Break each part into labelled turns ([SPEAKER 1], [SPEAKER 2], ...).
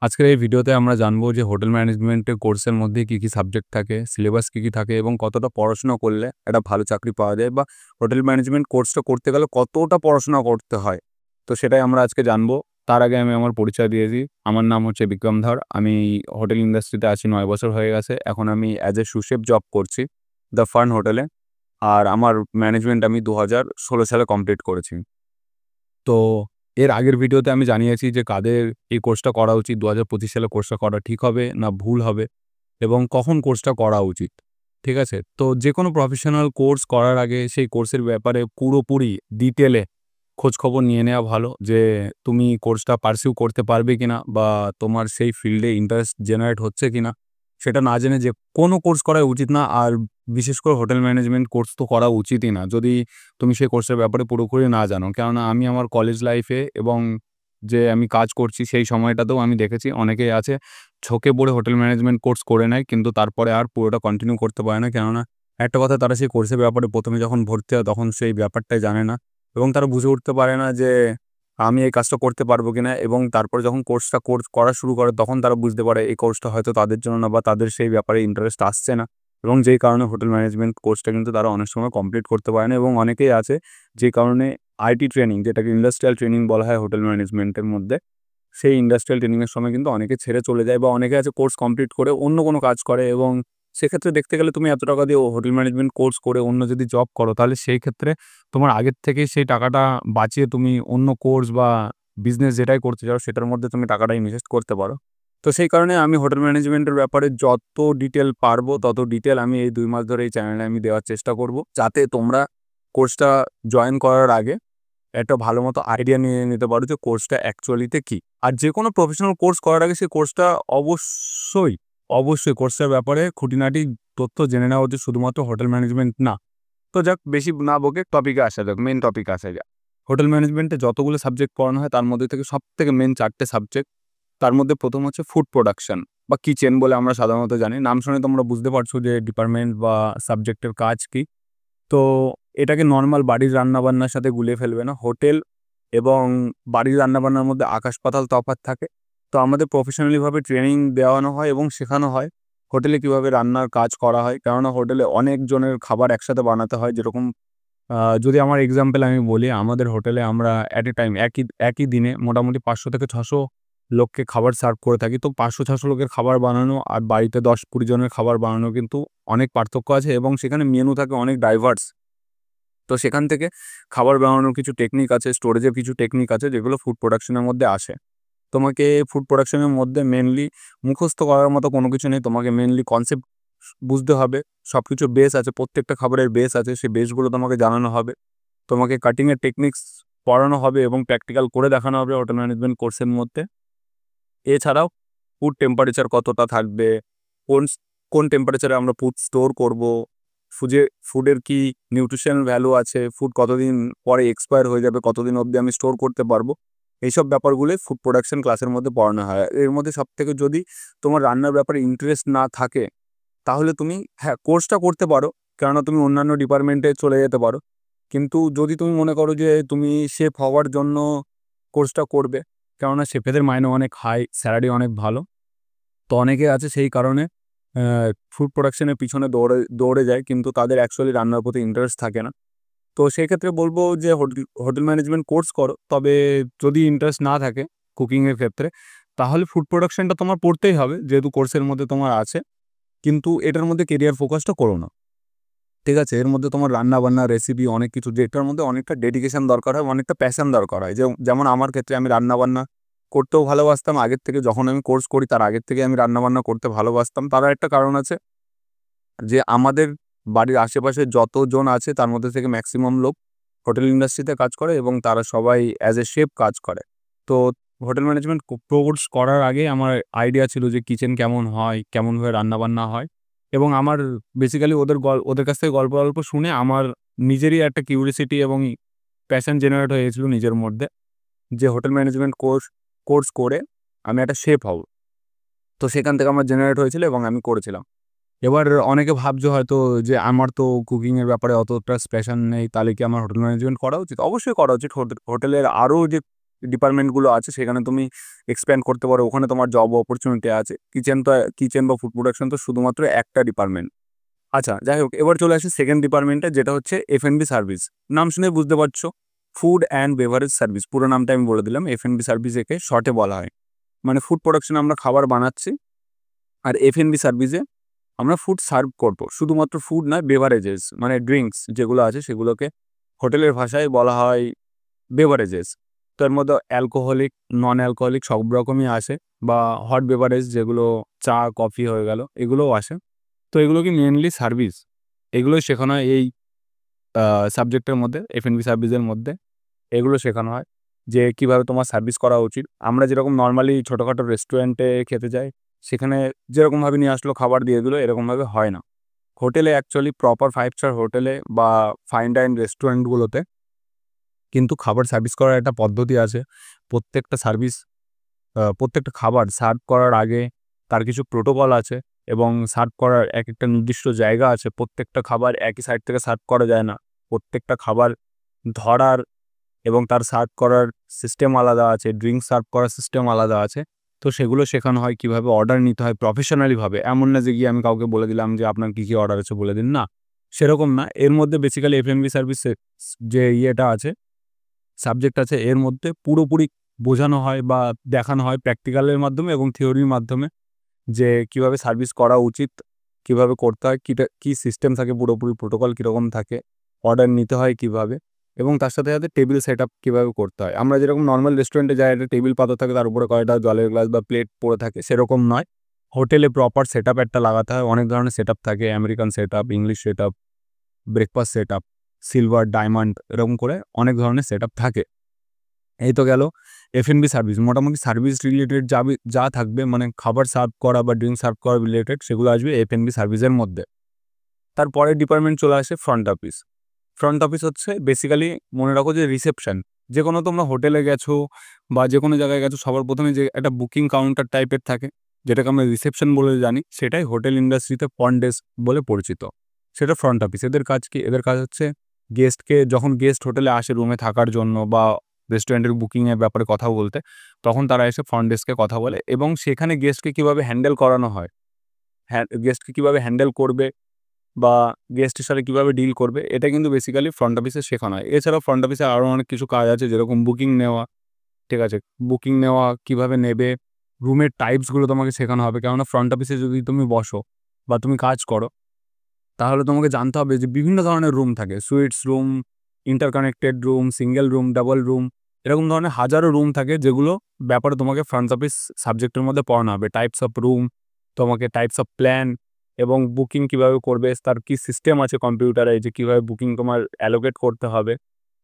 [SPEAKER 1] আজকের এই ভিডিওতে আমরা জানবো যে হোটেল ম্যানেজমেন্টের কোর্সের মধ্যে কি সাবজেক্ট থাকে, সিলেবাস কি থাকে এবং কতটা পড়াশোনা করলে একটা ভালো চাকরি পাওয়া যায় বা হোটেল ম্যানেজমেন্ট কোর্সটা করতে গেলে কতটা পড়াশোনা করতে হয়। তো সেটাই আমরা আজকে জানবো। তার আগে আমি আমার পরিচয় দিয়ে দিই। আমার নাম হচ্ছে বিক্রম ধর। আমি হোটেল ইন্ডাস্ট্রিতে আছি ৯ বছর হয়ে গেছে। এখন আমি অ্যাজ এ সুশেফ জব করছি দ্য ফার্ন হোটেলে। আর আমার ম্যানেজমেন্ট আমি ২০১৬ সালে কমপ্লিট করেছি। তো এর আগের ভিডিওতে আমি জানিয়েছি যে কাদের এই কোর্সটা করা উচিত, ২০২৫ সালে কোর্সটা করা ঠিক হবে না ভুল হবে এবং কখন কোর্সটা করা উচিত। ঠিক আছে? তো যেকোনো প্রফেশনাল কোর্স করার আগে সেই কোর্সের ব্যাপারে পুরোপুরি ডিটেলে খোঁজখবর নিয়ে নেওয়া ভালো যে তুমি কোর্সটা পারসিউ করতে পারবে কিনা বা তোমার সেই ফিল্ডে ইন্টারেস্ট জেনারেট হচ্ছে কিনা সেটা না জেনে যে কোনো কোর্স করা উচিত না। আর বিশেষ করে হোটেল ম্যানেজমেন্ট কোর্স তো করা উচিতই না যদি তুমি সেই কোর্সের ব্যাপারে পুরোপুরি না জানো। কেননা আমি আমার কলেজ লাইফে এবং যে আমি কাজ করছি সেই সময়টাতেও আমি দেখেছি অনেকেই আছে ঝোঁকে পড়ে হোটেল ম্যানেজমেন্ট কোর্স করে নেয় কিন্তু তারপরে আর পুরোটা কন্টিনিউ করতে পারে না। কেননা একটা কথা, তারা সেই কোর্সের ব্যাপারে ১ম এ যখন ভর্তি হয় তখন সেই ব্যাপারটাই জানে না এবং তারা বুঝে উঠতে পারে না যে আমি এই কাজটা করতে পারবো কিনা এবং তারপরে যখন কোর্স করা শুরু করে তখন তারা বুঝতে পারে এই কোর্সটা হয়তো তাদের জন্য না বা তাদের সেই ব্যাপারে ইন্টারেস্ট আসছে না এবং যেই কারণে হোটেল ম্যানেজমেন্ট কোর্সটা কিন্তু তারা অনেক সময় কমপ্লিট করতে পারে না এবং অনেকেই আছে যে কারণে আইটি ট্রেনিং, যেটাকে ইন্ডাস্ট্রিয়াল ট্রেনিং বলা হয় হোটেল ম্যানেজমেন্টের মধ্যে, সেই ইন্ডাস্ট্রিয়াল ট্রেনিংয়ের সময় কিন্তু অনেকে ছেড়ে চলে যায় বা অনেকে আছে কোর্স কমপ্লিট করে অন্য কোনো কাজ করে এবং সেক্ষেত্রে দেখতে গেলে তুমি এত টাকা দিয়ে হোটেল ম্যানেজমেন্ট কোর্স করে অন্য যদি জব করো তাহলে সেই ক্ষেত্রে তোমার আগের থেকেই সেই টাকাটা বাঁচিয়ে তুমি অন্য কোর্স বা বিজনেস যেটাই করতে চাও সেটার মধ্যে তুমি টাকাটা ইনভেস্ট করতে পারো। তো সেই কারণে আমি হোটেল ম্যানেজমেন্টের ব্যাপারে যত ডিটেল পারবো তত ডিটেল আমি এই ২ মাস ধরে এই চ্যানেলে আমি দেওয়ার চেষ্টা করব। যাতে তোমরা কোর্সটা জয়েন করার আগে একটা ভালো মতো আইডিয়া নিয়ে নিতে পারো যে কোর্সটা অ্যাকচুয়ালিতে কী। আর যেকোনো প্রফেশনাল কোর্স করার আগে সেই কোর্সটা অবশ্যই কোর্সটার ব্যাপারে খুঁটিনাটি তথ্য জেনে নেওয়া উচিত, শুধুমাত্র হোটেল ম্যানেজমেন্ট না। তো যাক, বেশি না বকে টপিকে আসা যাক, মেইন টপিকে আসা যাক। হোটেল ম্যানেজমেন্টে যতগুলো সাবজেক্ট পড়ানো হয় তার মধ্যে থেকে সবথেকে মেইন ৪টে সাবজেক্ট। তার মধ্যে ১ম হচ্ছে ফুড প্রোডাকশন বা কিচেন বলে আমরা সাধারণত জানি। নাম শুনে তোমরা বুঝতে পারছো যে ডিপার্টমেন্ট বা সাবজেক্টের কাজ কী। তো এটাকে নরমাল বাড়ির রান্নাবান্নার সাথে গুলিয়ে ফেলবে না। হোটেল এবং বাড়ির রান্নাবান্নার মধ্যে আকাশ পাতাল তফাৎ থাকে। তো আমাদের প্রফেশনালিভাবে ট্রেনিং দেওয়ানো হয় এবং শেখানো হয় হোটেলে কীভাবে রান্নার কাজ করা হয়। কেননা হোটেলে অনেক জনের খাবার একসাথে বানাতে হয়। যেরকম যদি আমার এক্সাম্পল আমি বলি, আমাদের হোটেলে আমরা অ্যাট এ টাইম একই দিনে মোটামুটি ৫০০ থেকে ৬০০ লোককে খাবার সার্ভ করে থাকি। তো ৫০০-৬০০ লোকের খাবার বানানো আর বাড়িতে ১০-২০ জনের খাবার বানানো কিন্তু অনেক পার্থক্য আছে এবং সেখানে মেনু থাকে অনেক ডাইভার্স। তো সেখান থেকে খাবার বানানোর কিছু টেকনিক আছে, স্টোরেজের কিছু টেকনিক আছে যেগুলো ফুড প্রোডাকশনের মধ্যে আসে। তোমাকে ফুড প্রোডাকশনের মধ্যে মেইনলি মুখস্থ করার মতো কোনো কিছু নেই। তোমাকে মেইনলি কনসেপ্ট বুঝতে হবে। সবকিছুর বেস আছে, প্রত্যেকটা খাবারের বেস আছে। সেই বেসগুলো তোমাকে জানানো হবে। তোমাকে কাটিং এর টেকনিকস পড়ানো হবে এবং প্র্যাকটিক্যাল করে দেখানো হবে হোটেল ম্যানেজমেন্ট কোর্সের মধ্যে। এছাড়াও ফুড টেম্পারেচার কতটা থাকবে, কোন কোন টেম্পারেচারে আমরা ফুড স্টোর করব, ফুডের কি নিউট্রিশনাল ভ্যালু আছে, ফুড কতদিন পরে এক্সপায়ার হয়ে যাবে, কতদিন অবধি আমি স্টোর করতে পারবো। এইসব ব্যাপারগুলোই ফুড প্রোডাকশন ক্লাসের মধ্যে পড়ানো হয়। এর মধ্যে সবথেকে যদি তোমার রান্নার ব্যাপারে ইন্টারেস্ট না থাকে তাহলে তুমি কোর্সটা করতে পারো। কেননা তুমি অন্যান্য ডিপার্টমেন্টে চলে যেতে পারো। কিন্তু যদি তুমি মনে করো যে তুমি শেফ হওয়ার জন্য কোর্সটা করবে, কেননা শেফেদের মাইনে অনেক হাই, স্যালারি অনেক ভালো। তো অনেকে আছে সেই কারণে ফুড প্রোডাকশনের পিছনে দৌড়ে যায় কিন্তু তাদের অ্যাকচুয়ালি রান্নার প্রতি ইন্টারেস্ট থাকে না। তো সেক্ষেত্রে বলব যে হোটেল ম্যানেজমেন্ট কোর্স করো। তবে যদি ইন্টারেস্ট না থাকে কুকিংয়ের ক্ষেত্রে তাহলে ফুড প্রোডাকশনটা তোমার পড়তেই হবে যেহেতু কোর্সের মধ্যে তোমার আছে। কিন্তু এটার মধ্যে কেরিয়ার ফোকাসটা করো না। ঠিক আছে? এর মধ্যে তোমার রান্না-বান্না, রেসিপি অনেক কিছু, যেটার মধ্যে অনেকটা ডেডিকেশন দরকার হয়, অনেকটা প্যাশন দরকার হয়। যেমন আমার ক্ষেত্রে আমি রান্না-বান্না করতেও ভালোবাসতাম আগের থেকে। যখন আমি কোর্স করি তার আগের থেকেই আমি রান্না-বান্না করতে ভালোবাসতাম। তার আরেকটা কারণ আছে যে আমাদের বাড়ির আশেপাশে যতজন আছে তার মধ্যে থেকে ম্যাক্সিমাম লোক হোটেল ইন্ডাস্ট্রিতে কাজ করে এবং তারা সবাই অ্যাজ এ শেফ কাজ করে। তো হোটেল ম্যানেজমেন্ট কোর্স করার আগে আমার আইডিয়া ছিল যে কিচেন কেমন হয়, কেমনভাবে রান্না-বান্না হয় এবং আমার বেসিক্যালি ওদের কাছ থেকে গল্প শুনে আমার নিজেরই একটা কিউরিওসিটি এবং প্যাশন জেনারেট হয়ে গেছিল নিজের মধ্যে যে হোটেল ম্যানেজমেন্ট কোর্স করে আমি একটা শেফ হব। তো সেখান থেকে আমার জেনারেট হয়েছিল এবং আমি করেছিলাম। এবার অনেকে ভাবছো হয়তো যে আমার তো কুকিংয়ের ব্যাপারে অতটা প্যাশন নেই, তাহলে কি আমার হোটেল ম্যানেজমেন্ট করা উচিত? অবশ্যই করা উচিত। হোটেলের আরও যে ডিপার্টমেন্টগুলো আছে সেখানে তুমি এক্সপ্যান্ড করতে পারো, ওখানে তোমার জব অপরচুনিটি আছে। কিচেন বা ফুড প্রোডাকশন তো শুধুমাত্র একটা ডিপার্টমেন্ট। আচ্ছা, যাই হোক, এবার চলে আসি সেকেন্ড ডিপার্টমেন্টে, যেটা হচ্ছে F&B সার্ভিস। নাম শুনে বুঝতে পারছো, ফুড অ্যান্ড বেভারেজ সার্ভিস, পুরো নামটা আমি বলে দিলাম। F&B সার্ভিস একে শর্টে বলা হয়। মানে ফুড প্রোডাকশনে আমরা খাবার বানাচ্ছি, আর F&B সার্ভিসে আমরা ফুড সার্ভ করব। শুধুমাত্র ফুড নয়, বেভারেজেস মানে ড্রিঙ্কস যেগুলো আছে সেগুলোকে হোটেলের ভাষায় বলা হয় বেভারেজেস। তো এর মধ্যে অ্যালকোহলিক, নন অ্যালকোহলিক সব রকমই আসে, বা হট বেভারেজ যেগুলো চা কফি হয়ে গেল, এগুলোও আসে। তো এগুলো কি মেনলি সার্ভিস, এগুলোই শেখানো হয় এই সাবজেক্টের মধ্যে, F&B সার্ভিসের মধ্যে এগুলো শেখানো হয় যে কীভাবে তোমার সার্ভিস করা উচিত। আমরা যেরকম নর্মালি ছোটোখাটো রেস্টুরেন্টে খেতে যাই, সেখানে যেরকমভাবে নিয়ে আসলো খাবার দিয়ে দিল, এরকমভাবে হয় না। হোটেলে অ্যাকচুয়ালি প্রপার 5 স্টার হোটেলে বা ফাইন ডাইন রেস্টুরেন্টগুলোতে কিন্তু খাবার সার্ভিস করার একটা পদ্ধতি আছে। প্রত্যেকটা সার্ভিস প্রত্যেকটা খাবার সার্ভ করার আগে তার কিছু প্রোটোকল আছে, এবং সার্ভ করার একটা নির্দিষ্ট জায়গা আছে। প্রত্যেকটা খাবার একই সাইড থেকে সার্ভ করা যায় না। প্রত্যেকটা খাবার ধরার এবং তার সার্ভ করার সিস্টেম আলাদা আছে, ড্রিঙ্কস সার্ভ করার সিস্টেম আলাদা আছে। তো সেগুলো শেখানো হয়, কীভাবে অর্ডার নিতে হয় প্রফেশনালিভাবে। এমন না যে গিয়ে আমি কাউকে বলে দিলাম যে আপনার কী অর্ডার আছে বলে দিন, না, সেরকম না। এর মধ্যে বেসিক্যালি F&B সার্ভিসে যে ইয়েটা আছে, সাবজেক্ট আছে, এর মধ্যে পুরোপুরি বোঝানো হয় বা দেখানো হয় প্র্যাকটিক্যালের মাধ্যমে এবং থিওরির মাধ্যমে যে কীভাবে সার্ভিস করা উচিত, কীভাবে করতে হয়, কী সিস্টেম থাকে, পুরোপুরি প্রোটোকল কীরকম থাকে, অর্ডার নিতে হয় কীভাবে, এবং তার সাথে সাথে টেবিল সেট আপ কীভাবে করতে হয়। আমরা যেরকম নর্মাল রেস্টুরেন্টে যাই, একটা টেবিল পাতা থাকে, তার উপরে কয়েকটা জলের গ্লাস বা প্লেট পড়ে থাকে, সেরকম নয়। হোটেলে প্রপার সেট আপ একটা লাগাতে হয়। অনেক ধরনের সেট আপ থাকে, American set up, English set up, breakfast set up, silver, diamond, এরকম করে অনেক ধরনের সেট আপ থাকে। এই তো গেল F&B সার্ভিস। মোটামুটি সার্ভিস রিলেটেড যা থাকবে, মানে খাবার সার্ভ করা বা ড্রিঙ্ক সার্ভ করা রিলেটেড, সেগুলো আসবে F&B সার্ভিসের মধ্যে। তারপরের ডিপার্টমেন্ট চলে আসে ফ্রন্ট অফিস। ফ্রন্ট অফিস হচ্ছে বেসিক্যালি, মনে রাখো যে রিসেপশন। যে কোনো তোমরা হোটেলে গেছো বা যে কোনো জায়গায় গেছো, সবার প্রথমে যে একটা বুকিং কাউন্টার টাইপের থাকে, যেটাকে আমরা রিসেপশন বলে জানি, সেটাই হোটেল ইন্ডাস্ট্রিতে ফ্রন্ট ডেস্ক বলে পরিচিত। সেটা ফ্রন্ট অফিস। এদের কাজ কি? এদের কাজ হচ্ছে যখন গেস্ট হোটেলে আসে রুমে থাকার জন্য বা রেস্টুরেন্টের বুকিংয়ের ব্যাপারে কথা বলতে, তখন তারা এসে ফ্রন্ট ডেস্কে কথা বলে, এবং সেখানে গেস্টকে কীভাবে হ্যান্ডেল করানো হয়, গেস্টকে কীভাবে হ্যান্ডেল করবে বা গেস্টের সাথে কীভাবে ডিল করবে, এটা কিন্তু বেসিক্যালি ফ্রন্ট অফিসে শেখানো হয়। এছাড়াও ফ্রন্ট অফিসে আরও অনেক কিছু কাজ আছে, যেরকম বুকিং নেওয়া, ঠিক আছে? বুকিং নেওয়া, কীভাবে নেবে, রুমের টাইপসগুলো তোমাকে শেখানো হবে। কেননা ফ্রন্ট অফিসে যদি তুমি বসো বা তুমি কাজ করো, তাহলে তোমাকে জানতে হবে যে বিভিন্ন ধরনের রুম থাকে। Sweets room, interconnected room, single room, double room, এরকম ধরনের হাজারো রুম থাকে, যেগুলো ব্যাপারে তোমাকে ফ্রন্ট অফিস সাবজেক্টের মধ্যে পড়ানো হবে। টাইপস অফ রুম, তোমাকে টাইপস অফ প্ল্যান, এবং বুকিং কীভাবে করবে, তার কী সিস্টেম আছে কম্পিউটারে, যে কীভাবে বুকিং তোমার অ্যালোকেট করতে হবে।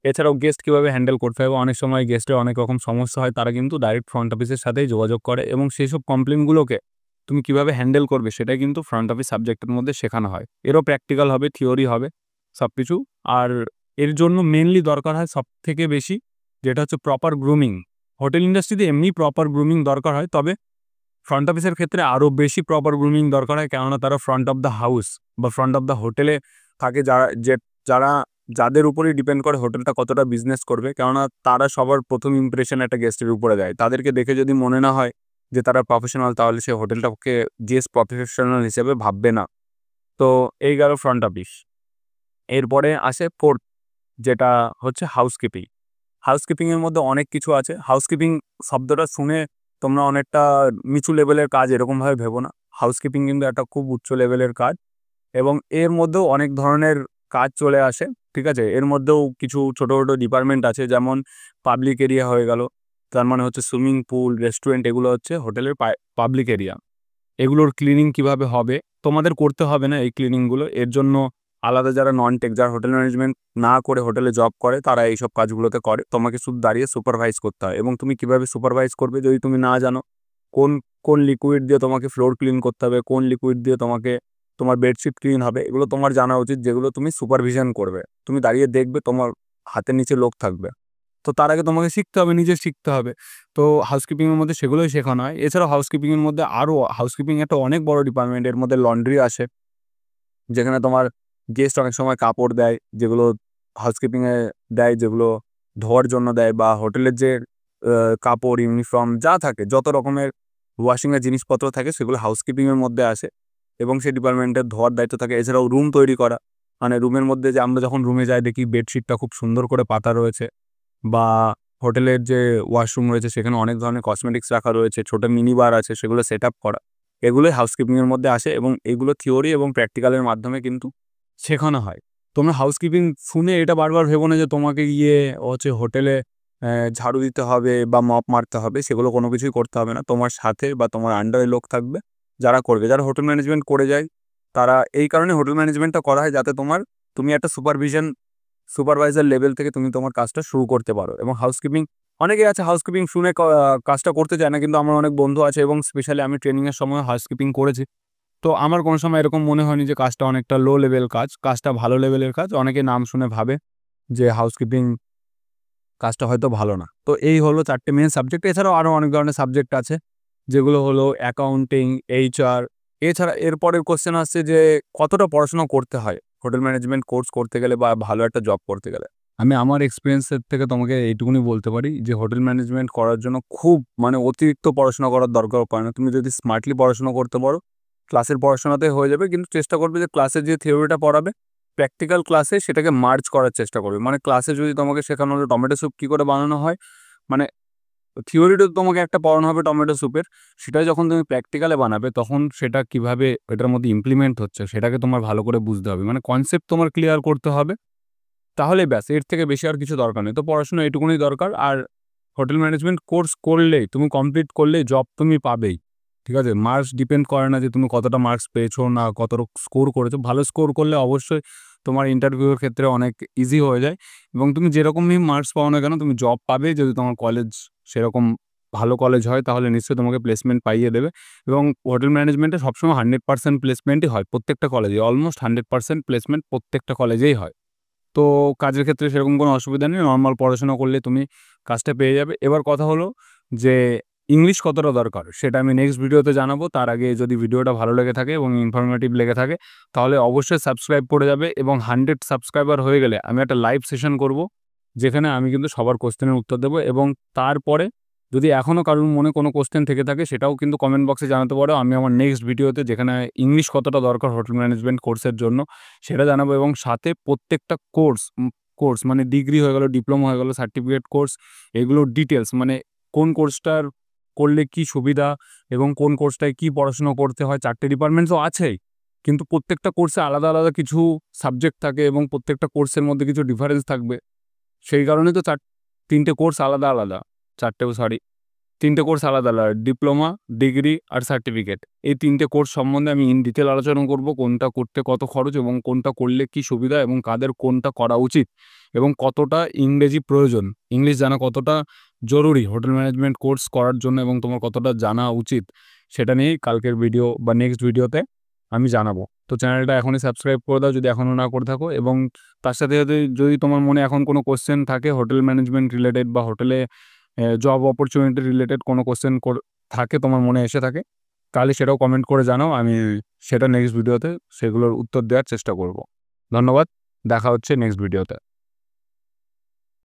[SPEAKER 1] এছাড়াও গেস্ট কীভাবে হ্যান্ডেল করতে হবে। অনেক সময় গেস্টের অনেক রকম সমস্যা হয়, তারা কিন্তু ডাইরেক্ট ফ্রন্ট অফিসের সাথেই যোগাযোগ করে, এবং সেসব কমপ্লেনগুলোকে তুমি কীভাবে হ্যান্ডেল করবে, সেটাই কিন্তু ফ্রন্ট অফিস সাবজেক্টের মধ্যে শেখানো হয়। এরও প্র্যাকটিক্যাল হবে, থিওরি হবে, সব কিছু। আর এর জন্য মেনলি দরকার হয় সবথেকে বেশি, যেটা হচ্ছে প্রপার গ্রুমিং। হোটেল ইন্ডাস্ট্রিতে এমনি প্রপার গ্রুমিং দরকার হয়, তবে ফ্রন্ট অফিসের ক্ষেত্রে আরও বেশি প্রপার গ্রুমিং দরকার হয়, কেননা তারা ফ্রন্ট অফ দ্য হাউস বা ফ্রন্ট অফ দ্য হোটেলে থাকে, যারা যাদের উপরেই ডিপেন্ড করে হোটেলটা কতটা বিজনেস করবে। কেননা তারা সবার প্রথম ইমপ্রেশন একটা গেস্টের উপরে দেয়। তাদেরকে দেখে যদি মনে না হয় যে তারা প্রফেশনাল, তাহলে সে হোটেলটাকে গেস্ট প্রফেশনাল হিসেবে ভাববে না। তো এই গেল ফ্রন্ট অফিস। এরপরে আসে ফোর্থ, যেটা হচ্ছে হাউসকিপিং। হাউসকিপিংয়ের মধ্যে অনেক কিছু আছে। হাউসকিপিং শব্দটা শুনে তোমরা অনেকটা নিচু লেভেলের কাজ এরকমভাবে ভেবো না। হাউসকিপিং কিন্তু একটা খুব উচ্চ লেভেলের কাজ, এবং এর মধ্যেও অনেক ধরনের কাজ চলে আসে, ঠিক আছে? এর মধ্যেও কিছু ছোটো ছোটো ডিপার্টমেন্ট আছে, যেমন পাবলিক এরিয়া হয়ে গেল, তার মানে হচ্ছে সুইমিং পুল, রেস্টুরেন্ট, এগুলো হচ্ছে হোটেলের পাবলিক এরিয়া। এগুলোর ক্লিনিং কীভাবে হবে, তোমাদের করতে হবে না এই ক্লিনিংগুলো। এর জন্য আলাদা যারা নন টেক, যারা হোটেল ম্যানেজমেন্ট না করে হোটেলে জব করে, তারা এইসব কাজগুলোতে করে। তোমাকে শুধু দাঁড়িয়ে সুপারভাইজ করতে হয়, এবং তুমি কীভাবে সুপারভাইজ করবে যদি তুমি না জানো, কোন কোন লিকুইড দিয়ে তোমাকে ফ্লোর ক্লিন করতে হবে, কোন লিকুইড দিয়ে তোমাকে তোমার বেডশিট ক্লিন হবে, এগুলো তোমার জানা উচিত, যেগুলো তুমি সুপারভিশন করবে। তুমি দাঁড়িয়ে দেখবে, তোমার হাতের নিচে লোক থাকবে। তো তার আগে তোমাকে শিখতে হবে, নিজে শিখতে হবে। তো হাউসকিপিংয়ের মধ্যে সেগুলোই শেখানো হয়। এছাড়াও হাউসকিপিংয়ের মধ্যে হাউসকিপিং একটা অনেক বড় ডিপার্টমেন্ট। এর মধ্যে লন্ড্রি আসে, যেখানে তোমার গেস্ট অনেক সময় কাপড় দেয়, যেগুলো হাউসকিপিংয়ে দেয়, যেগুলো ধোয়ার জন্য দেয়, বা হোটেলের যে কাপড়, ইউনিফর্ম যা থাকে, যত রকমের ওয়াশিংয়ের জিনিসপত্র থাকে সেগুলো হাউসকিপিংয়ের মধ্যে আসে এবং সেই ডিপার্টমেন্টের ধোয়ার দায়িত্ব থাকে। এছাড়াও রুম তৈরি করা, মানে রুমের মধ্যে যে আমরা যখন রুমে যাই দেখি বেডশিটটা খুব সুন্দর করে পাতা রয়েছে, বা হোটেলের যে ওয়াশরুম রয়েছে সেখানে অনেক ধরনের কসমেটিক্স রাখা রয়েছে, ছোটো মিনি বার আছে, সেগুলো সেট আপ করা, এগুলোই হাউসকিপিংয়ের মধ্যে আসে এবং এগুলো থিওরি এবং প্র্যাকটিক্যালের মাধ্যমে কিন্তু শেখানো হয়। তোমরা হাউসকিপিং শুনে এটা বারবার ভেবো না যে তোমাকে গিয়ে হোটেলে ঝাড়ু দিতে হবে বা মপ মারতে হবে, সেগুলো কোনো কিছুই করতে হবে না। তোমার সাথে বা তোমার আন্ডারে লোক থাকবে যারা করবে, যারা হোটেল ম্যানেজমেন্ট করে যায় তারা, এই কারণে হোটেল ম্যানেজমেন্টটা করা হয় যাতে তুমি একটা সুপারভাইজার লেভেল থেকে তুমি তোমার কাজটা শুরু করতে পারো। এবং হাউসকিপিং, অনেকে আছে হাউসকিপিং শুনে কাজটা করতে চায় না, কিন্তু আমার অনেক বন্ধু আছে এবং স্পেশালি আমি ট্রেনিংয়ের সময় হাউসকিপিং করেছি। তো আমার কোনো সময় এরকম মনে হয়নি যে কাজটা অনেকটা লো লেভেল কাজটা ভালো লেভেলের কাজ। অনেকে নাম শুনে ভাবে যে হাউসকিপিং কাজটা হয়তো ভালো না। তো এই হলো 4টে মেইন সাবজেক্ট। এছাড়াও আরও অনেক ধরনের সাবজেক্ট আছে, যেগুলো হলো অ্যাকাউন্টিং, এইচআর। এছাড়া এরপরের কোশ্চেন আসছে যে কতটা পড়াশোনা করতে হয় হোটেল ম্যানেজমেন্ট কোর্স করতে গেলে বা ভালো একটা জব করতে গেলে। আমি আমার এক্সপিরিয়েন্সের থেকে তোমাকে এইটুকুনি বলতে পারি যে হোটেল ম্যানেজমেন্ট করার জন্য খুব অতিরিক্ত পড়াশোনা করার দরকার পড়ে না। তুমি যদি স্মার্টলি পড়াশোনা করতে পারো, ক্লাসের পড়াশোনাতে হয়ে যাবে, কিন্তু চেষ্টা করবে যে ক্লাসে যে থিওরিটা পড়াবে প্র্যাকটিক্যাল ক্লাসে সেটাকে মার্জ করার চেষ্টা করবে। মানে ক্লাসে যদি তোমাকে শেখানো হলো টমেটো স্যুপ কী করে বানানো হয়, মানে থিওরিটা তোমাকে একটা পড়ানো হবে টমেটো স্যুপের, সেটাই যখন তুমি প্র্যাকটিক্যালে বানাবে তখন সেটা কিভাবে এটার মধ্যে ইমপ্লিমেন্ট হচ্ছে সেটাকে তোমার ভালো করে বুঝতে হবে। মানে কনসেপ্ট তোমার ক্লিয়ার করতে হবে, তাহলেই ব্যাস, এর থেকে বেশি আর কিছু দরকার নেই। তো পড়াশোনা এটুকুনি দরকার। আর হোটেল ম্যানেজমেন্ট কোর্স করলেই, তুমি কমপ্লিট করলেই জব তুমি পাবেই, ঠিক আছে? মার্কস ডিপেন্ড করে না যে তুমি কতটা মার্কস পেয়েছো না কত স্কোর করেছো। ভালো স্কোর করলে অবশ্যই তোমার ইন্টারভিউয়ের ক্ষেত্রে অনেক ইজি হয়ে যায় এবং তুমি যেরকমই মার্কস পাও না কেন তুমি জব পাবে। যদি তোমার কলেজ সেরকম ভালো কলেজ হয় তাহলে নিশ্চয়ই তোমাকে প্লেসমেন্ট পাইয়ে দেবে। এবং হোটেল ম্যানেজমেন্টে সবসময় 100% প্লেসমেন্টই হয় প্রত্যেকটা কলেজে, অলমোস্ট 100% প্লেসমেন্ট প্রত্যেকটা কলেজেই হয়। তো কাজের ক্ষেত্রে সেরকম কোনো অসুবিধা নেই, নর্মাল পড়াশোনা করলে তুমি কাজটা পেয়ে যাবে। এবার কথা হলো যে ইংলিশ কতটা দরকার সেটা আমি নেক্সট ভিডিওতে জানাবো। তার আগে যদি ভিডিওটা ভালো লেগে থাকে এবং ইনফরমেটিভ লেগে থাকে তাহলে অবশ্যই সাবস্ক্রাইব করে যাবে এবং 100 সাবস্ক্রাইবার হয়ে গেলে আমি একটা লাইভ সেশন করব, যেখানে আমি কিন্তু সবার কোশ্চেনের উত্তর দেবো। এবং তারপরে যদি এখনও কারোর মনে কোনো কোশ্চেন থেকে থাকে সেটাও কিন্তু কমেন্ট বক্সে জানাতে পারো। আমি আমার নেক্সট ভিডিওতে, যেখানে ইংলিশ কতটা দরকার হোটেল ম্যানেজমেন্ট কোর্সের জন্য সেটা জানাবো, এবং সাথে প্রত্যেকটা কোর্স মানে ডিগ্রি হয়ে গেল, ডিপ্লোমা হয়ে গেল, সার্টিফিকেট কোর্স, এগুলোর ডিটেলস, মানে কোন কোর্সটার করলে কি সুবিধা এবং কোন কোর্সটায় কি পড়াশোনা করতে হয়। 4টে ডিপার্টমেন্টস তো আছেই, কিন্তু প্রত্যেকটা কোর্সে আলাদা আলাদা কিছু সাবজেক্ট থাকে এবং প্রত্যেকটা কোর্সের মধ্যে কিছু ডিফারেন্স থাকবে। সেই কারণে তো 3টে কোর্স আলাদা আলাদা, 3টে কোর্স আলাদা আলাদা, ডিপ্লোমা, ডিগ্রি আর সার্টিফিকেট। এই 3টে কোর্স সম্বন্ধে আমি ইন ডিটেল আলোচনা করব, কোনটা করতে কত খরচ এবং কোনটা করলে কি সুবিধা এবং কাদের কোনটা করা উচিত এবং কতটা ইংরেজি প্রয়োজন, ইংলিশ জানা কতটা জরুরি হোটেল ম্যানেজমেন্ট কোর্স করার জন্য এবং তোমার কতটা জানা উচিত, সেটা নিয়েই কালকের ভিডিও বা নেক্সট ভিডিওতে আমি জানাবো। তো চ্যানেলটা এখনই সাবস্ক্রাইব করে দাও যদি এখনও না করে থাকো, এবং তার সাথে সাথে যদি তোমার মনে এখন কোনো কোশ্চেন থাকে হোটেল ম্যানেজমেন্ট রিলেটেড বা হোটেলে জব অপরচুনিটি রিলেটেড কোনো কোশ্চেন থাকে তোমার মনে এসে থাকে, তাহলে সেটাও কমেন্ট করে জানাও। আমি সেটা নেক্সট ভিডিওতে সেগুলোর উত্তর দেওয়ার চেষ্টা করব। ধন্যবাদ, দেখা হচ্ছে নেক্সট ভিডিওতে।